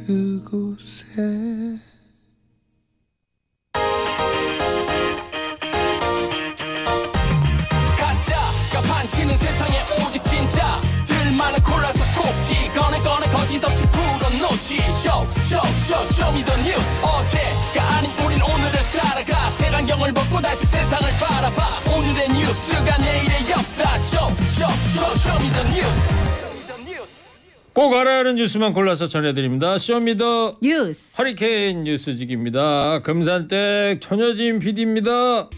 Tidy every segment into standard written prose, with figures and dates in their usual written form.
그곳에 가짜가 판치는 세상에 오직 진짜들만을 골라서 콕 꺼내 거짓없이 풀어놓지 show me the news 어제가 아닌 우린 오늘을 살아가 색안경을 벗고 다시 세상을 바라봐 오늘의 뉴스가 내일의 역사 show me the news 꼭 알아야 하는 뉴스만 골라서 전해드립니다. 쇼미더 뉴스 허리케인 뉴스직입니다. 금산댁 전여진 PD입니다.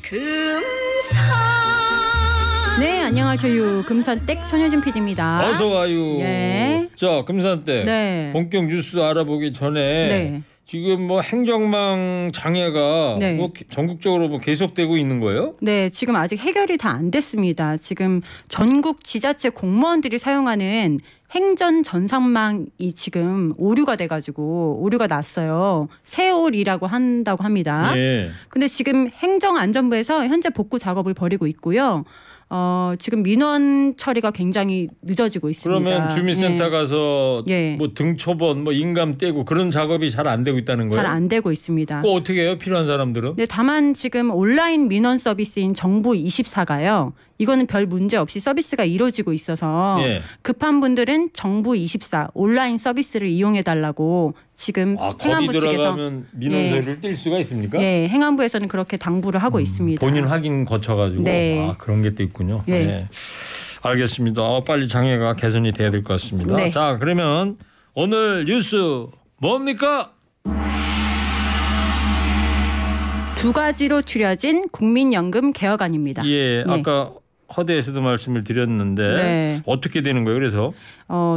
네, 안녕하세요. 금산댁 천효진 PD입니다. 어서 와요. 예. 자, 금산댁 네. 본격 뉴스 알아보기 전에 네. 지금 뭐 행정망 장애가 네. 뭐 전국적으로 뭐 계속되고 있는 거예요? 네, 지금 아직 해결이 다 안 됐습니다. 지금 전국 지자체 공무원들이 사용하는 행전 전산망이 지금 오류가 돼가지고 오류가 났어요. 세올이라고 한다고 합니다. 예. 근데 지금 행정안전부에서 현재 복구 작업을 벌이고 있고요. 지금 민원 처리가 굉장히 늦어지고 있습니다. 그러면 주민센터 가서 예. 뭐 등초본, 뭐 인감 떼고 그런 작업이 잘 안 되고 있다는 거예요? 잘 안 되고 있습니다. 그거 어떻게 해요? 필요한 사람들은? 네, 다만 지금 온라인 민원 서비스인 정부24가요. 이거는 별 문제 없이 서비스가 이루어지고 있어서 예. 급한 분들은 정부24 온라인 서비스를 이용해 달라고 지금 거기 행안부 측에서 들어가면 민원서를 뗄 수가 있습니까? 예, 행안부에서는 그렇게 당부를 하고 있습니다. 본인 확인 거쳐가지고 네. 그런 게 또 있군요. 예. 네. 알겠습니다. 빨리 장애가 개선이 돼야 될 것 같습니다. 네. 자, 그러면 오늘 뉴스 뭡니까? 두 가지로 추려진 국민연금 개혁안입니다. 예, 네. 아까 허대에서도 말씀을 드렸는데 네. 어떻게 되는 거예요? 그래서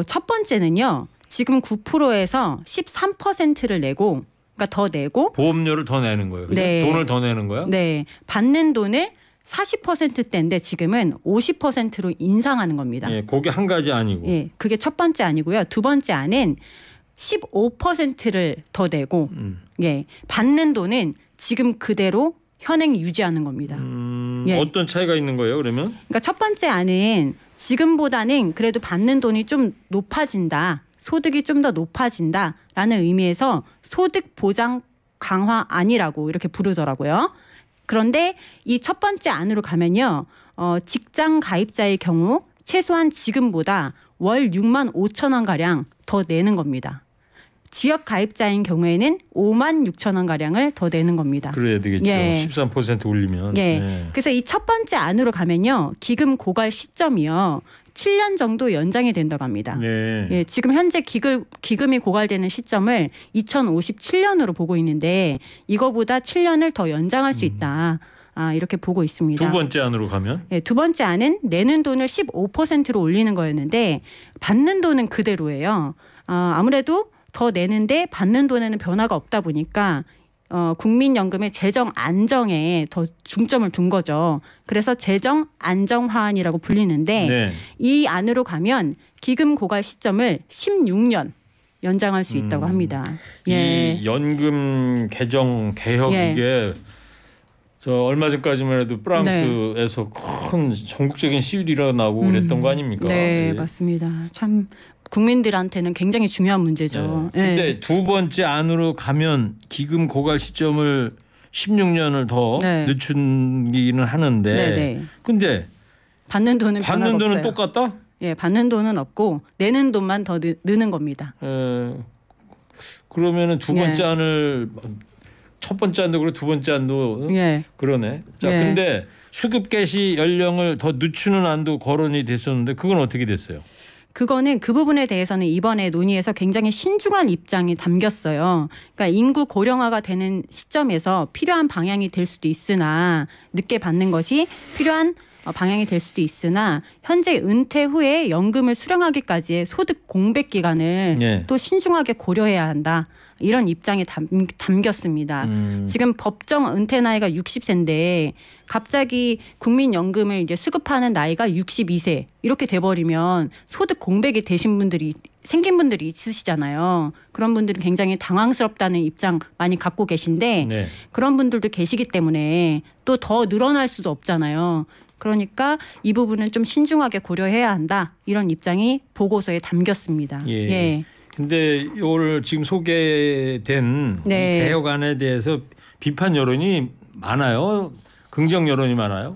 첫 번째는요. 지금 9%에서 13%를 내고 그러니까 더 내고 보험료를 더 내는 거예요. 그죠? 네. 돈을 더 내는 거예요? 네, 받는 돈을 40%대인데 지금은 50%로 인상하는 겁니다. 예, 그게 한 가지 아니고. 예, 그게 첫 번째 아니고요. 두 번째 안은 15%를 더 내고 예, 받는 돈은 지금 그대로 현행 유지하는 겁니다. 예. 어떤 차이가 있는 거예요? 그러면? 그러니까 첫 번째 안은 지금보다는 그래도 받는 돈이 좀 높아진다. 소득이 좀 더 높아진다라는 의미에서 소득 보장 강화안이라고 이렇게 부르더라고요. 그런데 이 첫 번째 안으로 가면요. 직장 가입자의 경우 최소한 지금보다 월 6만 5천 원 가량 더 내는 겁니다. 지역 가입자인 경우에는 5만 6천 원 가량을 더 내는 겁니다. 그래야 되겠죠. 예. 13% 올리면. 예. 네. 그래서 이 첫 번째 안으로 가면요. 기금 고갈 시점이요. 7년 정도 연장이 된다고 합니다. 네. 예, 지금 현재 기금이 고갈되는 시점을 2057년으로 보고 있는데 이거보다 7년을 더 연장할 수 있다. 이렇게 보고 있습니다. 두 번째 안으로 가면? 예, 두 번째 안은 내는 돈을 15%로 올리는 거였는데 받는 돈은 그대로예요. 아무래도 더 내는데 받는 돈에는 변화가 없다 보니까 국민연금의 재정 안정에 더 중점을 둔 거죠. 그래서 재정 안정화안이라고 불리는데 네. 이 안으로 가면 기금 고갈 시점을 16년 연장할 수 있다고 합니다. 예. 이 연금 개정 개혁 예. 이게 저 얼마 전까지만 해도 프랑스에서 큰 전국적인 시위도 일어나고 그랬던 거 아닙니까? 네, 예. 맞습니다. 참 국민들한테는 굉장히 중요한 문제죠. 네. 근데 예. 두 번째 안으로 가면 기금 고갈 시점을 16년을 더 네. 늦추기는 하는데 네네. 근데 받는 돈은 받는 변화가 돈은 없어요. 똑같다? 예, 받는 돈은 없고 내는 돈만 더 느는 겁니다. 그러면은 두 번째 예. 안을 첫 번째 안도 그렇고 두 번째 안도 예. 그러네. 자, 예. 근데 수급 개시 연령을 더 늦추는 안도 거론이 됐었는데 그건 어떻게 됐어요? 그거는 그 부분에 대해서는 이번에 논의에서 굉장히 신중한 입장이 담겼어요. 그러니까 인구 고령화가 되는 시점에서 필요한 방향이 될 수도 있으나 늦게 받는 것이 필요한 방향이 될 수도 있으나 현재 은퇴 후에 연금을 수령하기까지의 소득 공백 기간을 예. 또 신중하게 고려해야 한다. 이런 입장이 담겼습니다. 지금 법정 은퇴 나이가 60세인데 갑자기 국민연금을 이제 수급하는 나이가 62세 이렇게 돼버리면 소득 공백이 생긴 분들이 있으시잖아요. 그런 분들은 굉장히 당황스럽다는 입장 많이 갖고 계신데 네. 그런 분들도 계시기 때문에 또 더 늘어날 수도 없잖아요. 그러니까 이 부분은 좀 신중하게 고려해야 한다. 이런 입장이 보고서에 담겼습니다. 예. 예. 근데 오늘 지금 소개된 네. 개혁안에 대해서 비판 여론이 많아요. 긍정 여론이 많아요.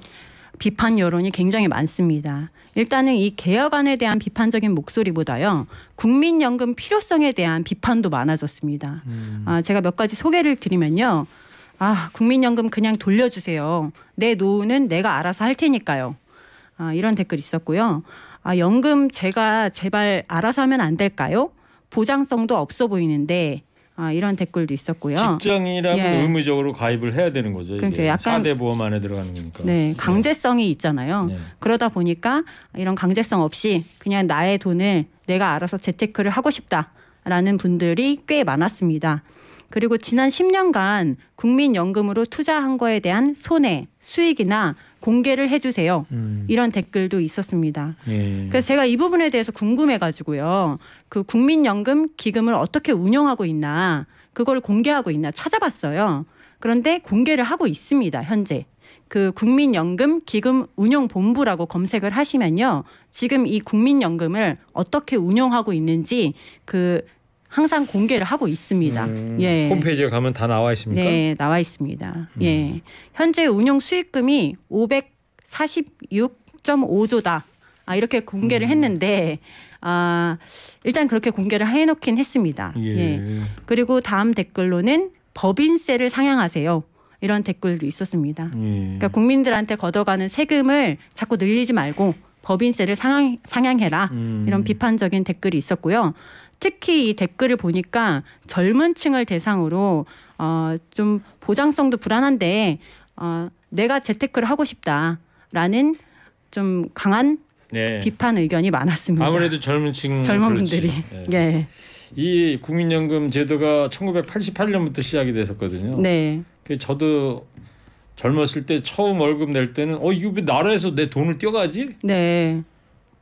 비판 여론이 굉장히 많습니다. 일단은 이 개혁안에 대한 비판적인 목소리보다요. 국민연금 필요성에 대한 비판도 많아졌습니다. 제가 몇 가지 소개를 드리면요. 국민연금 그냥 돌려주세요. 내 노후는 내가 알아서 할 테니까요. 이런 댓글 있었고요. 연금 제가 제발 알아서 하면 안 될까요? 보장성도 없어 보이는데 이런 댓글도 있었고요. 직장이라면 예. 의무적으로 가입을 해야 되는 거죠. 그러니까 이게 약간 4대 보험 안에 들어가는 거니까. 네, 강제성이 있잖아요. 네. 그러다 보니까 이런 강제성 없이 그냥 나의 돈을 내가 알아서 재테크를 하고 싶다라는 분들이 꽤 많았습니다. 그리고 지난 10년간 국민연금으로 투자한 거에 대한 손해, 수익이나 공개를 해주세요. 이런 댓글도 있었습니다. 예. 그래서 제가 이 부분에 대해서 궁금해가지고요. 그 국민연금 기금을 어떻게 운영하고 있나, 그걸 공개하고 있나 찾아봤어요. 그런데 공개를 하고 있습니다. 현재. 그 국민연금 기금 운용본부라고 검색을 하시면요. 지금 이 국민연금을 어떻게 운용하고 있는지 항상 공개를 하고 있습니다. 예. 홈페이지에 가면 다 나와 있습니까? 네, 나와 있습니다. 예. 현재 운용 수익금이 546.5조다. 이렇게 공개를 했는데 일단 그렇게 공개를 해놓긴 했습니다. 예. 예. 그리고 다음 댓글로는 법인세를 상향하세요. 이런 댓글도 있었습니다. 예. 그러니까 국민들한테 걷어가는 세금을 자꾸 늘리지 말고 법인세를 상향해라. 이런 비판적인 댓글이 있었고요. 특히 이 댓글을 보니까 젊은 층을 대상으로 좀 보장성도 불안한데 내가 재테크를 하고 싶다라는 좀 강한 네. 비판 의견이 많았습니다. 아무래도 젊은 분들이. 예. 이 국민연금 제도가 1988년부터 시작이 됐었거든요. 네. 저도 젊었을 때 처음 월급 낼 때는 이거 왜 나라에서 내 돈을 떼어가지? 네.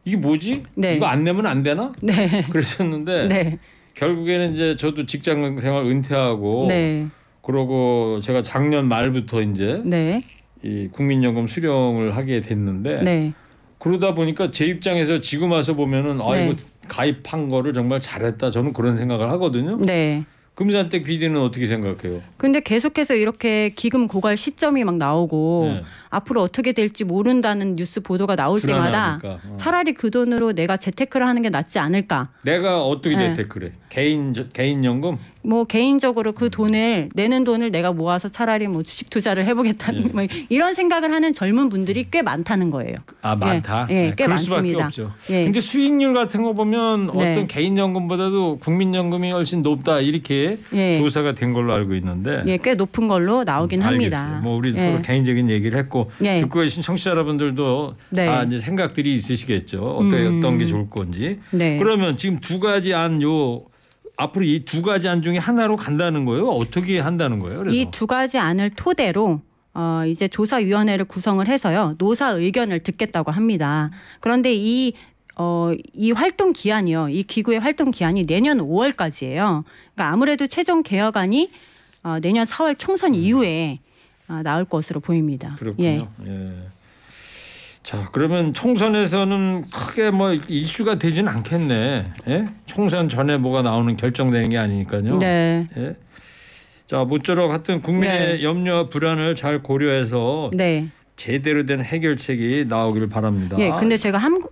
이게 뭐지? 네. 이거 안 내면 안 되나? 네. 그랬었는데 네. 결국에는 이제 저도 직장 생활 은퇴하고 네. 그러고 제가 작년 말부터 이제 네. 이 국민연금 수령을 하게 됐는데 네. 그러다 보니까 제 입장에서 지금 와서 보면은 네. 이거 가입한 거를 정말 잘했다. 저는 그런 생각을 하거든요. 네. 금산댁 PD는 어떻게 생각해요? 근데 계속해서 이렇게 기금 고갈 시점이 막 나오고 네. 앞으로 어떻게 될지 모른다는 뉴스 보도가 나올 때마다 불안하니까. 차라리 그 돈으로 내가 재테크를 하는 게 낫지 않을까. 내가 어떻게 네. 재테크를 해? 개인 연금? 뭐 개인적으로 그 돈을 내는 돈을 내가 모아서 차라리 뭐 주식 투자를 해보겠다는 뭐 이런 생각을 하는 젊은 분들이 꽤 많다는 거예요. 많다. 예, 꽤 그럴 수밖에 많습니다. 없죠. 예. 근데 수익률 같은 거 보면 네. 어떤 개인 연금보다도 국민연금이 훨씬 높다 이렇게 예. 조사가 된 걸로 알고 있는데. 예, 꽤 높은 걸로 나오긴 합니다. 알겠어요. 뭐 우리 예. 서로 개인적인 얘기를 했고 예. 듣고 계신 청취자 여러분들도 네. 다 이제 생각들이 있으시겠죠. 어떤 게 좋을 건지. 네. 그러면 지금 두 가지 안 앞으로 이 두 가지 안 중에 하나로 간다는 거예요? 어떻게 한다는 거예요? 그래서? 이 두 가지 안을 토대로 이제 조사위원회를 구성을 해서요 노사 의견을 듣겠다고 합니다. 그런데 이 활동 기한이요, 이 기구의 활동 기한이 내년 5월까지예요. 그러니까 아무래도 최종 개혁안이 내년 4월 총선 이후에 나올 것으로 보입니다. 그렇군요. 예. 자, 그러면 총선에서는 크게 뭐 이슈가 되지는 않겠네. 예? 총선 전에 뭐가 나오는 결정되는 게 아니니까요. 네. 예? 자, 모쪼록 하여튼 국민의 네. 염려 불안을 잘 고려해서 네. 제대로 된 해결책이 나오기를 바랍니다. 예, 근데 제가 한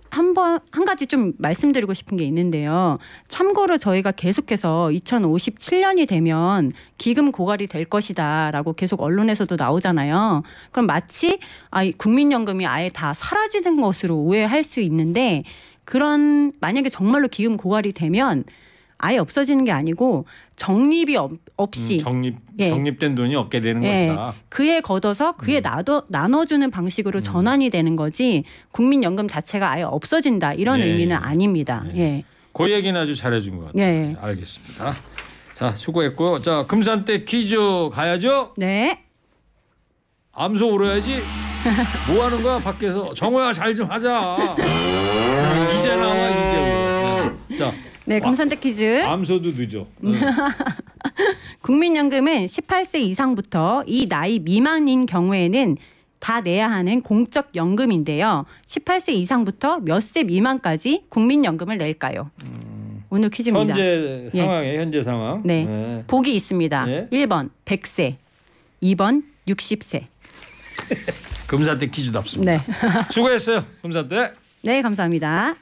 가지 좀 말씀드리고 싶은 게 있는데요. 참고로 저희가 계속해서 2057년이 되면 기금 고갈이 될 것이다라고 계속 언론에서도 나오잖아요. 그럼 마치 국민연금이 아예 다 사라지는 것으로 오해할 수 있는데 만약에 정말로 기금 고갈이 되면 아예 없어지는 게 아니고 적립이 없이 적립된 돈이 없게 되는 것이다. 그에 걷어서 그에 나눠주는 방식으로 전환이 되는 거지 국민연금 자체가 아예 없어진다 이런 의미는 아닙니다. 예. 그 얘기는 아주 잘해준 것 같아요. 예. 알겠습니다. 자, 수고했고요. 자, 금산댁 퀴즈 가야죠. 네. 암소 울어야지. 뭐 하는 거야 밖에서. 정호야 잘 좀 하자. 이제 나와 이제 울어. 자. 네, 금산댁 퀴즈. 암소도 늦어. 국민연금은 18세 이상부터 이 나이 미만인 경우에는 다 내야 하는 공적 연금인데요. 18세 이상부터 몇 세 미만까지 국민연금을 낼까요? 오늘 퀴즈입니다. 현재 예. 상황에 현재 상황. 네. 보기 있습니다. 예. 1번 100세, 2번 60세. 금사대 퀴즈도 없습니다. 네. 수고했어요. 금사대. 네, 감사합니다.